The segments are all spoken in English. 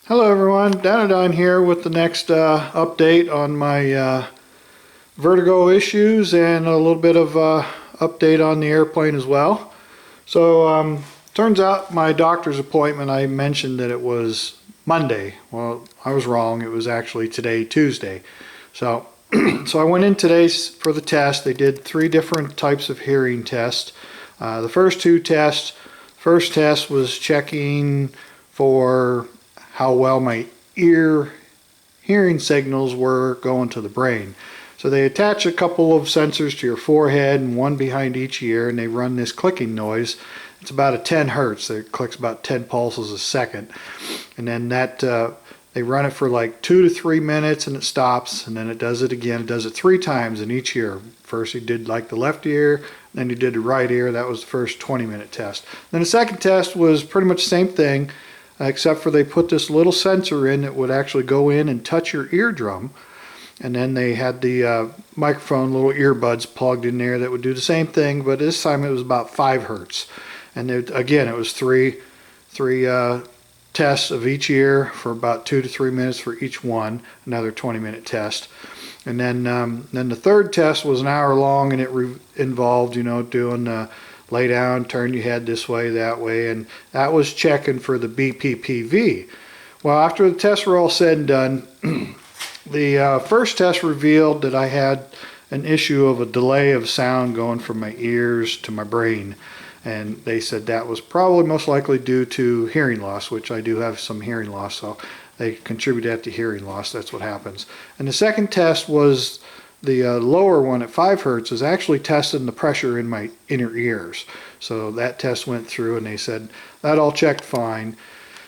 Hello everyone, Danadon here with the next update on my Vertigo issues and a little bit of update on the airplane as well. So turns out my doctor's appointment, I mentioned that it was Monday. Well, I was wrong. It was actually today, Tuesday. So so I went in today for the test. They did 3 different types of hearing tests. The first test was checking for how well my ear hearing signals were going to the brain. So they attach a couple of sensors to your forehead and one behind each ear, and they run this clicking noise. It's about a 10 hertz. It clicks about 10 pulses a second. And then they run it for like 2 to 3 minutes and it stops, and then it does it again. It does it 3 times in each ear. First he did like the left ear, then he did the right ear. That was the first 20-minute test. Then the second test was pretty much the same thing, except for they put this little sensor in that would actually go in and touch your eardrum, and then they had the microphone little earbuds plugged in there that would do the same thing, but this time it was about 5 hertz. And again, it was three tests of each ear for about 2 to 3 minutes for each one, another 20-minute test. And then the third test was an hour long, and it involved, doing lay down, turn your head this way, that way, and that was checking for the BPPV. Well, after the tests were all said and done, the first test revealed that I had an issue of a delay of sound going from my ears to my brain, and they said that was probably most likely due to hearing loss, which I do have some hearing loss, so they contribute that to hearing loss. That's what happens. And the second test was the lower one at 5 hertz is actually testing the pressure in my inner ears. So that test went through and they said that all checked fine.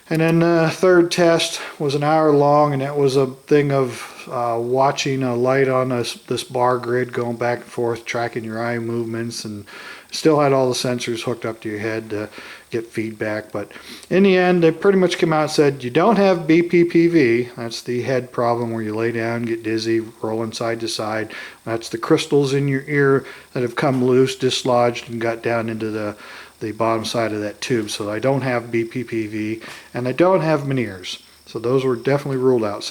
And then the third test was an hour long, and that was a thing of watching a light on this bar grid going back and forth, tracking your eye movements, and still had all the sensors hooked up to your head to get feedback. But in the end, they pretty much came out and said you don't have BPPV. That's the head problem where you lay down, get dizzy, rolling side to side. That's the crystals in your ear that have come loose, dislodged, and got down into the bottom side of that tube. So I don't have BPPV, and I don't have Meniere's. So those were definitely ruled out.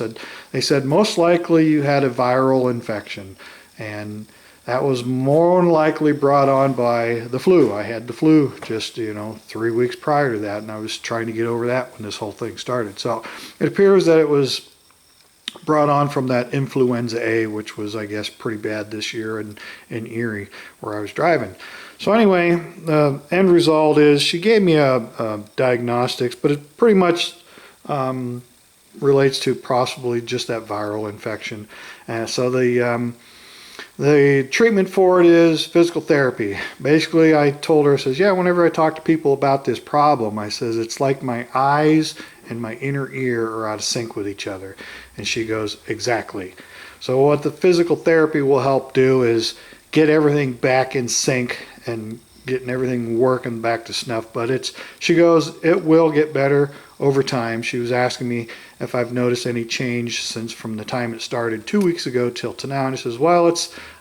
They said most likely you had a viral infection, and that was more than likely brought on by the flu. I had the flu just 3 weeks prior to that, and I was trying to get over that when this whole thing started. So it appears that it was brought on from that influenza A, which was, I guess, pretty bad this year in Erie where I was driving. So anyway, the end result is she gave me a diagnostics, but it pretty much relates to possibly just that viral infection. So the treatment for it is physical therapy. Basically, I told her, I says, yeah, whenever I talk to people about this problem, I says, it's like my eyes and my inner ear are out of sync with each other. And she goes, exactly. So what the physical therapy will help do is get everything back in sync and getting everything working back to snuff. But she goes, it will get better over time. She was asking me if I've noticed any change since from the time it started 2 weeks ago till to now. And he says, well,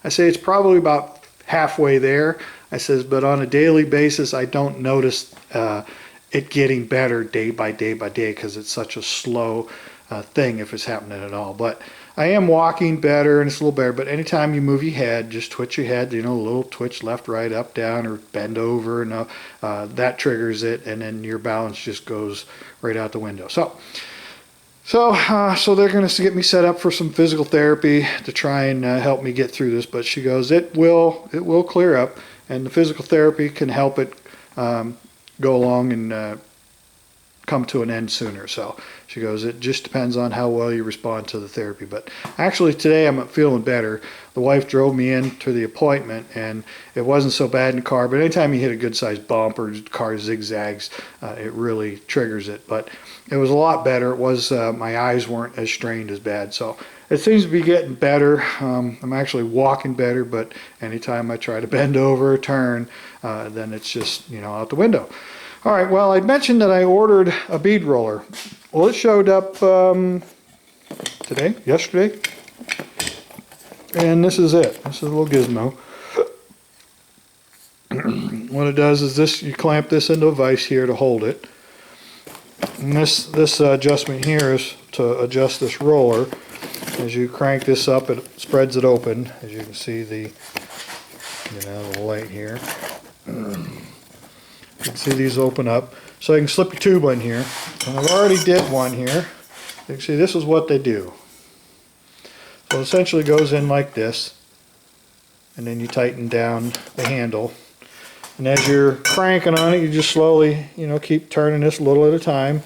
I say it's probably about halfway there. I says, but on a daily basis, I don't notice it getting better day by day by day, because it's such a slow thing if it's happening at all. But I am walking better, and it's a little better. But anytime you move your head, just twitch your head, a little twitch left, right, up, down, or bend over, and that triggers it, and then your balance just goes right out the window. So they're going to get me set up for some physical therapy to try and help me get through this. But she goes, it will clear up, and the physical therapy can help it go along and come to an end sooner. So she goes, it just depends on how well you respond to the therapy. But actually today I'm feeling better. The wife drove me into the appointment, and it wasn't so bad in the car, but anytime you hit a good sized bump or the car zigzags, it really triggers it. But it was a lot better. It was my eyes weren't as strained as bad. So it seems to be getting better. I'm actually walking better, but anytime I try to bend over or turn, then it's just out the window. All right, well, I mentioned that I ordered a bead roller. Well, it showed up yesterday, and this is it. This is a little gizmo. What it does is you clamp this into a vise here to hold it, And this adjustment here is to adjust this roller. As you crank this up, it spreads it open. As you can see, the light here. You can see these open up. So you can slip your tube in here. And I've already did one here. You can see this is what they do. So it essentially goes in like this, and then you tighten down the handle. And as you're cranking on it, you just slowly, keep turning this a little at a time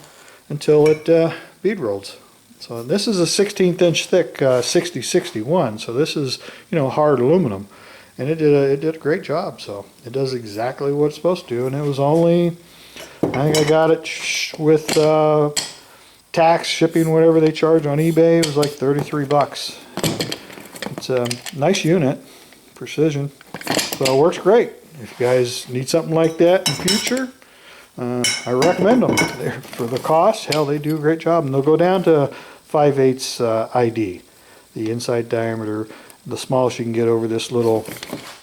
until it bead rolls. So this is a 16th inch thick 6061. So this is, hard aluminum, and it did a great job. So it does exactly what it's supposed to do. And it was only, I think I got it with tax, shipping, whatever they charge on eBay. It was like 33 bucks. It's a nice unit, precision. So it works great. If you guys need something like that in the future, I recommend them. For the cost, hell, they do a great job. And they'll go down to 5/8 ID, the inside diameter. The smallest you can get over this little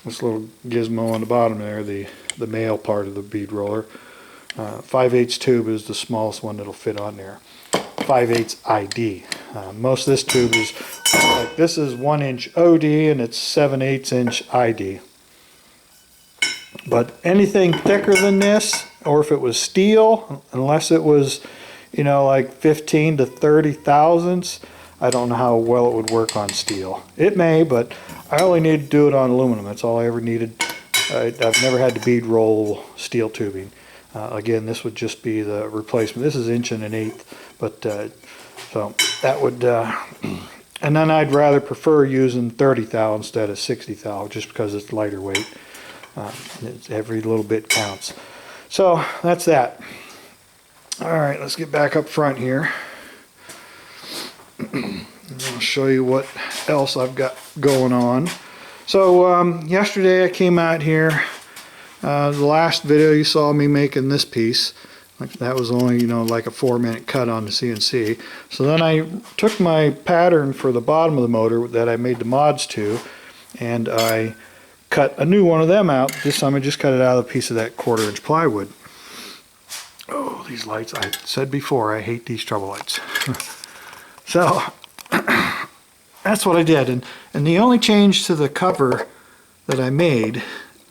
gizmo on the bottom there, the male part of the bead roller. 5/8 tube is the smallest one that'll fit on there. 5/8 ID. Most of this tube is like, this is 1 inch OD and it's 7/8 inch ID. But anything thicker than this, or if it was steel, unless it was, like 15 to 30 thousandths, I don't know how well it would work on steel. It may, but I only need to do it on aluminum. That's all I ever needed. I've never had to bead roll steel tubing. Again, this would just be the replacement. This is 1 1/8, but so that would, and then I'd rather prefer using 30 thou instead of 60 thou, just because it's lighter weight. Every little bit counts. So that's that. All right, let's get back up front here. I'll show you what else I've got going on. So yesterday I came out here. The last video you saw me making this piece. That was only, like a 4-minute cut on the CNC. So then I took my pattern for the bottom of the motor that I made the mods to, and I cut a new one of them out. This time I just cut it out of a piece of that 1/4 inch plywood. Oh, these lights, I said before, I hate these trouble lights. So that's what I did. And the only change to the cover that I made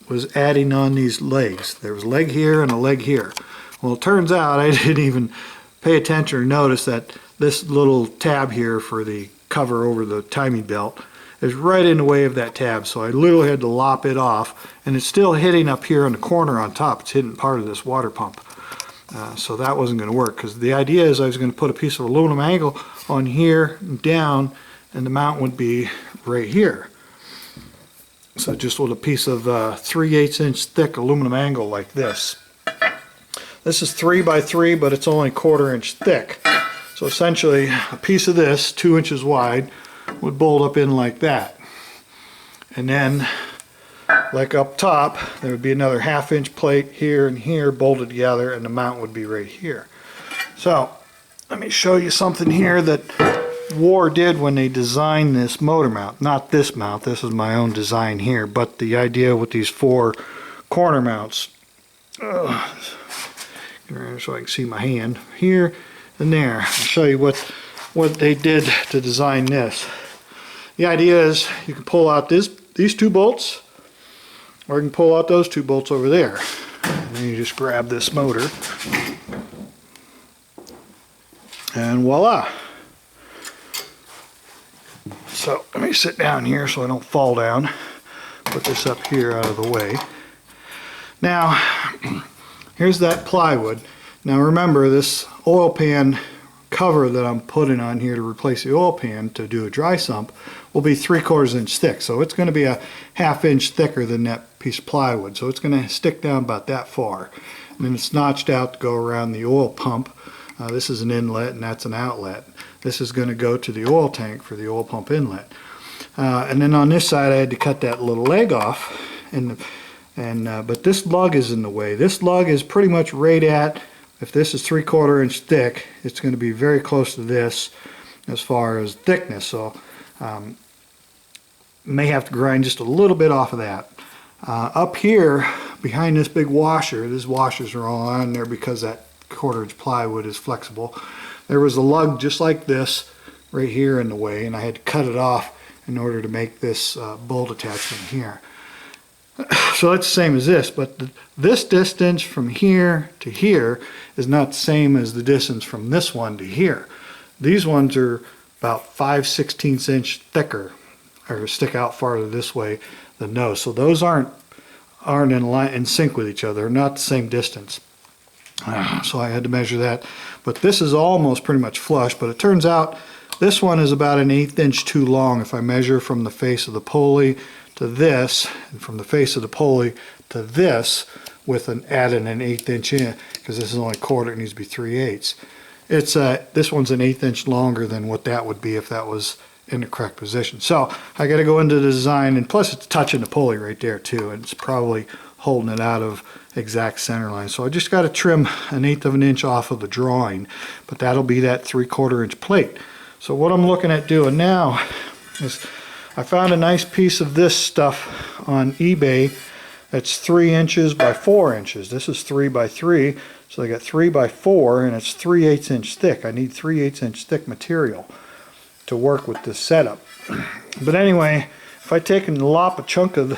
was adding on these legs. There was a leg here and a leg here. Well, it turns out I didn't even pay attention or notice that this little tab here for the cover over the timing belt is right in the way of that tab, so I literally had to lop it off, and it's still hitting up here in the corner on top. It's hitting part of this water pump. So that wasn't going to work, because the idea is I was going to put a piece of aluminum angle on here and down, and the mount would be right here. So just with a piece of 3/8 inch thick aluminum angle like this. This is 3 by 3, but it's only 1/4 inch thick. So essentially a piece of this, 2 inches wide, would bolt up in like that. And then, like up top, there would be another 1/2 inch plate here and here bolted together, and the mount would be right here. So let me show you something here that War did when they designed this motor mount. Not this mount, this is my own design here, but the idea with these 4 corner mounts. So I can see my hand here and there. I'll show you what they did to design this. The idea is you can pull out these 2 bolts, or you can pull out those 2 bolts over there. And then you just grab this motor, and voila. So let me sit down here so I don't fall down. Put this up here out of the way. Now, here's that plywood. Now remember, this oil pan cover that I'm putting on here to replace the oil pan to do a dry sump will be 3/4 inch thick. So it's going to be a 1/2 inch thicker than that piece of plywood. So it's going to stick down about that far. And then it's notched out to go around the oil pump. This is an inlet and that's an outlet. This is going to go to the oil tank for the oil pump inlet. And then on this side I had to cut that little leg off. But this lug is in the way. This lug is pretty much right at, if this is 3/4 inch thick, it's going to be very close to this as far as thickness. So may have to grind just a little bit off of that. Up here behind this big washer, these washers are all on there because that 1/4" plywood is flexible. There was a lug just like this right here in the way, and I had to cut it off in order to make this bolt attachment here. So that's the same as this, but this distance from here to here is not the same as the distance from this one to here. These ones are about 5/16 inch thicker, or stick out farther this way than those. So those aren't in sync with each other. They're not the same distance. So I had to measure that. But this is almost pretty much flush, but it turns out this one is about 1/8 inch too long if I measure from the face of the pulley to this, and from the face of the pulley to this, with adding an 1/8 inch in, because this is only 1/4, it needs to be 3/8. This one's 1/8 inch longer than what that would be if that was in the correct position. So I got to go into the design, and plus it's touching the pulley right there too, and it's probably holding it out of exact center line. So I just got to trim 1/8 of an inch off of the drawing, but that'll be that 3/4 inch plate. So what I'm looking at doing now is I found a nice piece of this stuff on eBay that's 3 inches by 4 inches. This is 3 by 3, so I got 3 by 4, and it's 3/8 inch thick. I need 3/8 inch thick material to work with this setup. But anyway, if I take and lop a chunk of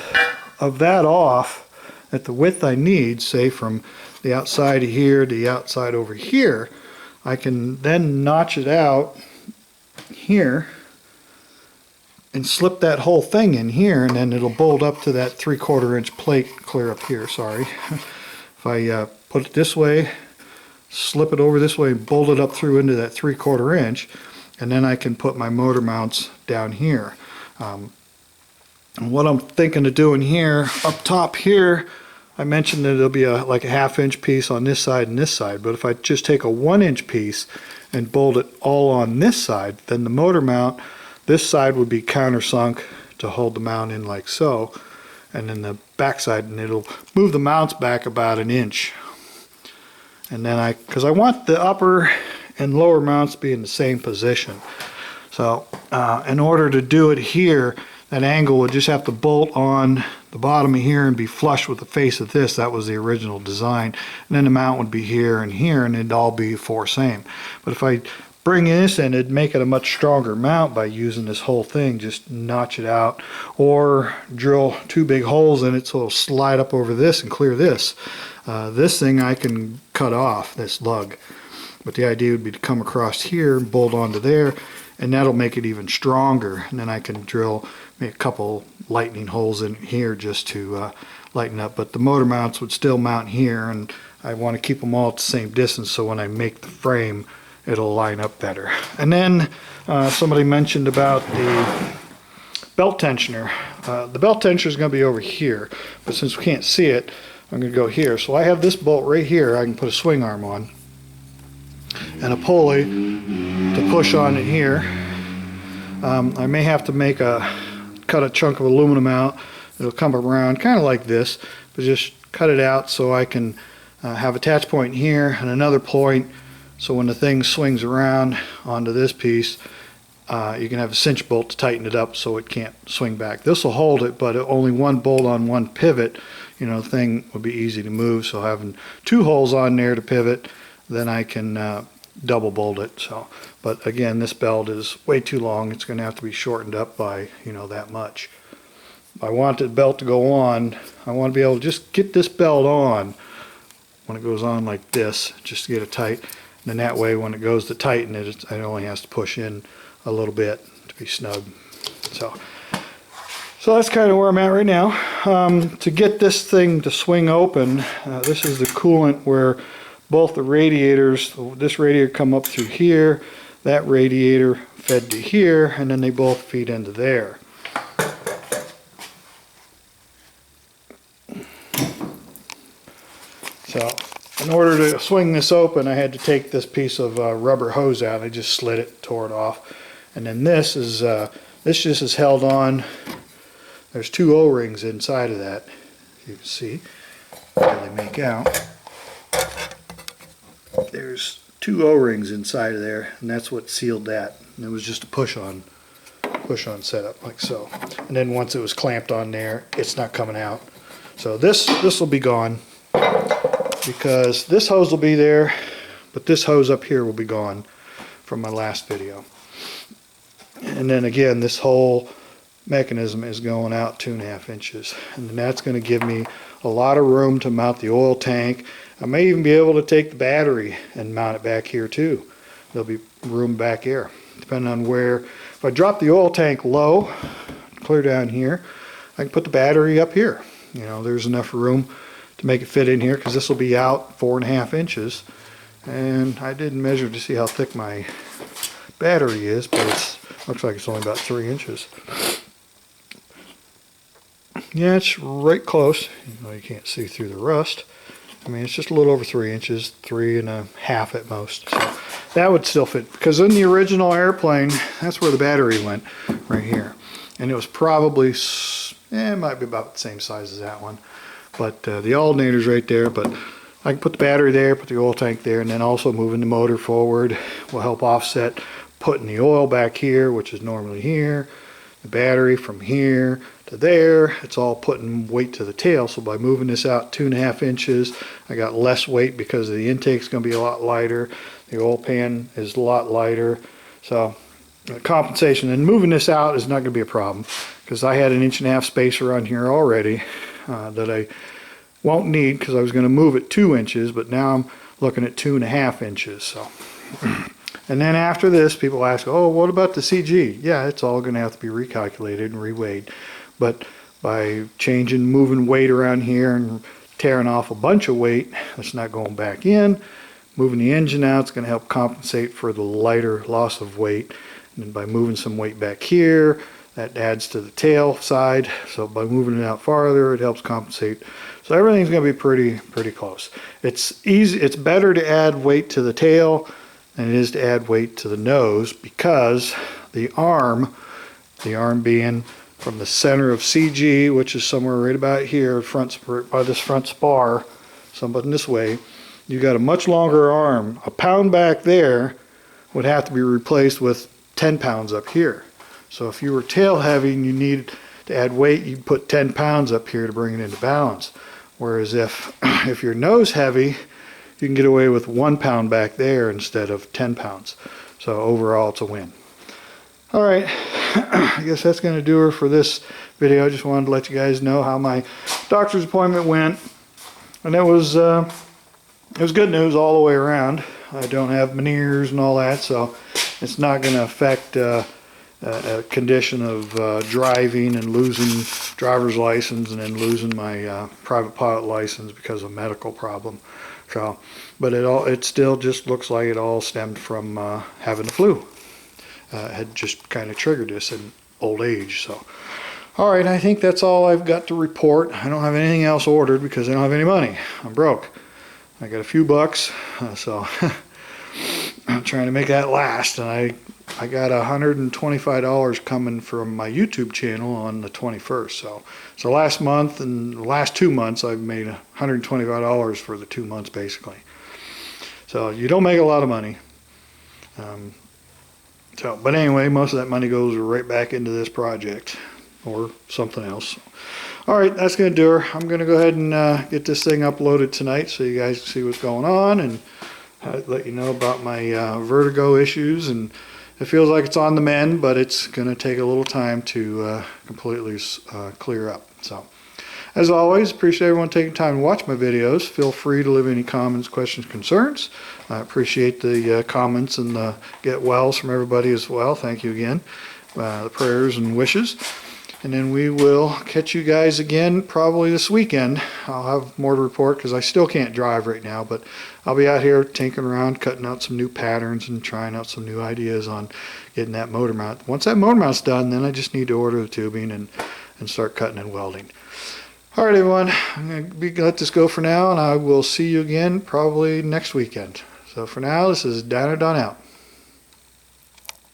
that off at the width I need, say from the outside of here to the outside over here, I can then notch it out here and slip that whole thing in here, and then it'll bolt up to that 3/4 inch plate clear up here, sorry. If I put it this way, slip it over this way, and bolt it up through into that 3/4 inch, and then I can put my motor mounts down here. And what I'm thinking of doing here, up top here, I mentioned that it'll be like a 1/2 inch piece on this side and this side, but if I just take a 1 inch piece and bolt it all on this side, then the motor mount, this side would be countersunk to hold the mount in like so, and then the back side, and it'll move the mounts back about 1 inch. And then because I want the upper and lower mounts to be in the same position. So in order to do it here, that angle would just have to bolt on the bottom of here and be flush with the face of this. That was the original design. And then the mount would be here, and it'd all be 4 same. But if I bring this in, it'd make it a much stronger mount by using this whole thing. Just notch it out, or drill 2 big holes in it so it'll slide up over this and clear this. This thing I can cut off, this lug. But the idea would be to come across here and bolt onto there, and that'll make it even stronger. And then I can make a couple lightning holes in here just to lighten up. But the motor mounts would still mount here, and I want to keep them all at the same distance so when I make the frame, it'll line up better. And then somebody mentioned about the belt tensioner. The belt tensioner is going to be over here, but since we can't see it, I'm going to go here. So I have this bolt right here I can put a swing arm on, and a pulley to push on it here. I may have to cut a chunk of aluminum out. It'll come around kind of like this, but just cut it out so I can have a attach point here and another point, so when the thing swings around onto this piece, you can have a cinch bolt to tighten it up so it can't swing back. This will hold it, but only one bolt on one pivot, the thing would be easy to move. So having 2 holes on there to pivot, then I can double bolt it. So, but again, this belt is way too long. It's going to have to be shortened up by that much. If I want the belt to go on, I want to be able to just get this belt on when it goes on like this, just to get it tight. And then that way, when it goes to tighten it, it only has to push in a little bit to be snug. So that's kind of where I'm at right now. To get this thing to swing open, this is the coolant where both the radiators, this radiator come up through here, that radiator fed to here, and then they both feed into there. So in order to swing this open, I had to take this piece of rubber hose out. I just slid it, tore it off, and then this just is held on. There's 2 O-rings inside of that. You can see, really make out. There's 2 O-rings inside of there, and that's what sealed that. And it was just a push-on setup like so. And then once it was clamped on there, it's not coming out. So this will be gone, because this hose will be there But this hose up here will be gone from my last video. And then again, this whole mechanism is going out 2.5 inches. And that's going to give me a lot of room to mount the oil tank. I may even be able to take the battery and mount it back here too. There'll be room back here, depending on where. If I drop the oil tank low, clear down here, I can put the battery up here. You know, there's enough room to make it fit in here, because this will be out 4.5 inches. And I didn't measure to see how thick my battery is, but it looks like it's only about 3 inches. Yeah, it's right close. You know, you can't see through the rust. I mean, it's just a little over 3 inches, 3.5 at most. So that would still fit, because in the original airplane, that's where the battery went, right here. And it was probably, it might be about the same size as that one. But the alternator's right there, but I can put the battery there, put the oil tank there, and then also moving the motor forward will help offset putting the oil back here, which is normally here, the battery from here to there. It's all putting weight to the tail. So by moving this out 2.5 inches, I got less weight because the intake's going to be a lot lighter. The oil pan is a lot lighter. So compensation, and moving this out is not going to be a problem, because I had 1.5 inch space around here already that I won't need, because I was going to move it 2 inches, but now I'm looking at 2.5 inches. So and then after this, people ask, oh, what about the CG? Yeah, it's all going to have to be recalculated and reweighed. But by moving weight around here and tearing off a bunch of weight that's not going back in, moving the engine out, it's going to help compensate for the lighter loss of weight. And then by moving some weight back here, that adds to the tail side. So by moving it out farther, it helps compensate. So everything's going to be pretty close. It's easy. It's better to add weight to the tail than it is to add weight to the nose, because the arm being from the center of CG, which is somewhere right about here, by this front spar, something this way, you got a much longer arm. A pound back there would have to be replaced with 10 pounds up here. So if you were tail heavy and you needed to add weight, you'd put 10 pounds up here to bring it into balance. Whereas if you're nose heavy, you can get away with 1 pound back there instead of 10 pounds. So overall, it's a win. All right, I guess that's going to do her for this video. I just wanted to let you guys know how my doctor's appointment went. And it was good news all the way around. I don't have Meniere's and all that, so it's not going to affect a condition of driving and losing driver's license, and then losing my private pilot license because of a medical problem. So, but it still just looks like it all stemmed from having the flu. Had just kind of triggered this in old age. So, all right, I think that's all I've got to report. I don't have anything else ordered because I don't have any money. I'm broke. I got a few bucks, so I'm trying to make that last. And I got $125 coming from my YouTube channel on the 21st. So last month and the last 2 months, I've made $125 for the 2 months basically. So you don't make a lot of money. But anyway, most of that money goes right back into this project or something else. All right, that's going to do her. I'm going to go ahead and get this thing uploaded tonight so you guys can see what's going on, and let you know about my Vertigo issues. And it feels like it's on the mend, but it's going to take a little time to completely clear up. So, as always, appreciate everyone taking time to watch my videos. Feel free to leave any comments, questions, concerns. I appreciate the comments and the get wells from everybody as well. Thank you again. The prayers and wishes. And then we will catch you guys again probably this weekend. I'll have more to report because I still can't drive right now, but I'll be out here tinkering around, cutting out some new patterns and trying out some new ideas on getting that motor mount. Once that motor mount's done, then I just need to order the tubing and start cutting and welding. All right, everyone, I'm going to let this go for now, and I will see you again probably next weekend. So for now, this is Dino Don out.